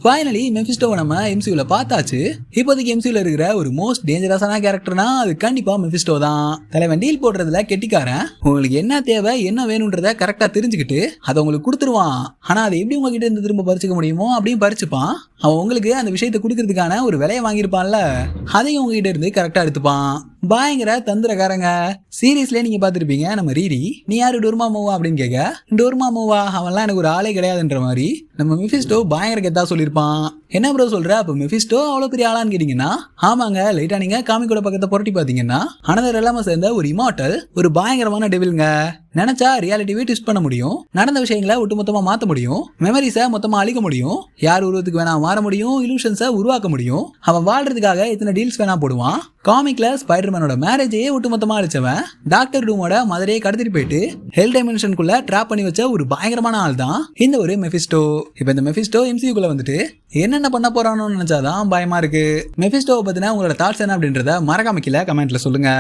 Finally மெஃபிஸ்டோவை நம்ம எம்சியூல பார்த்தாச்சு. இப்போதைக்கு எம்சியூல இருக்கிற ஒரு மோஸ்ட் டேஞ்சரஸான கேரக்டர்னா அது கண்டிப்பா மெஃபிஸ்டோ தான். தலைவன் டீல் போடுறதுல கெட்டிக்காரன். உங்களுக்கு என்ன தேவை என்ன வேணும்ன்றத கரெக்டா தெரிஞ்சுக்கிட்டு அதை உங்களுக்கு கொடுத்துருவான். ஆனா அதை எப்படி உங்ககிட்ட இருந்து திரும்ப பறிச்சுக்க முடியுமோ அப்படியும் பறிச்சுப்பான். அவன் உங்களுக்கு அந்த விஷயத்தை கொடுக்கறதுக்கான ஒரு விலையை வாங்கியிருப்பான்ல, அதையும் உங்ககிட்ட இருந்து கரெக்டா எடுத்துப்பான். பயங்கர தந்திரக்காரங்க. சீரியஸ்லயே நீங்க பாத்துருப்பீங்க. நம்ம ரீரி நீ யாரு டோர்மாமோவா அப்படின்னு கேட்க, டோர்மாமோவா அவன்லாம் எனக்கு ஒரு ஆளே கிடையாதுன்ற மாதிரி நம்ம மெஃபிஸ்டோ பயங்கர கெத்தா சொல்லியிருப்பான். என்ன ப்ரோ சொல்ற, அப்ப மெஃபிஸ்டோ அவ்வளவு பெரிய ஆளான்னு கேட்டீங்கன்னா ஆமாங்க. லைட்டா நீங்க காமிக்கோட பக்கத்தை புரட்டி பாத்தீங்கன்னா அனதர் எல்லாம சேர்ந்த ஒரு இமார்டல் ஒரு பயங்கரமான டெவில்ங்க. நினைச்சா ரியாலிட்டிவே ட்விஸ்ட் பண்ண முடியும், நடந்த விஷயங்களை ஒட்டுமொத்தமா மாத்த முடியும், மெமரிஸை மொத்தமா அழிக்க முடியும், யார் உருவத்துக்கு வேணா மாற முடியும், இலூஷன்ஸை உருவாக்க முடியும். அவன் வாழ்றதுக்காக இத்தனை டீல்ஸ் வேணா போடுவான். காமிக்ல ஸ்பைடர்மேனோட மேரேஜையே ஒட்டுமொத்தமா அழிச்சவன், டாக்டர் டூமோட மதரையை கடத்திட்டு போயிட்டு ஹெல் டைமென்ஷனுக்குள்ள ட்ராப் பண்ணி வச்ச ஒரு பயங்கரமான ஆள் தான் இந்த ஒரு மெஃபிஸ்டோ. இப்ப இந்த மெஃபிஸ்டோ எம்சியூக்குள்ள வந்துட்டு என்னென்ன பண்ண போறானு நினைச்சாதான் பயமா இருக்கு. மெஃபிஸ்டோவை பத்தின உங்களோட தாட்ஸ் என்ன அப்படின்றத மறக்காம கீழே கமெண்ட்ல சொல்லுங்க.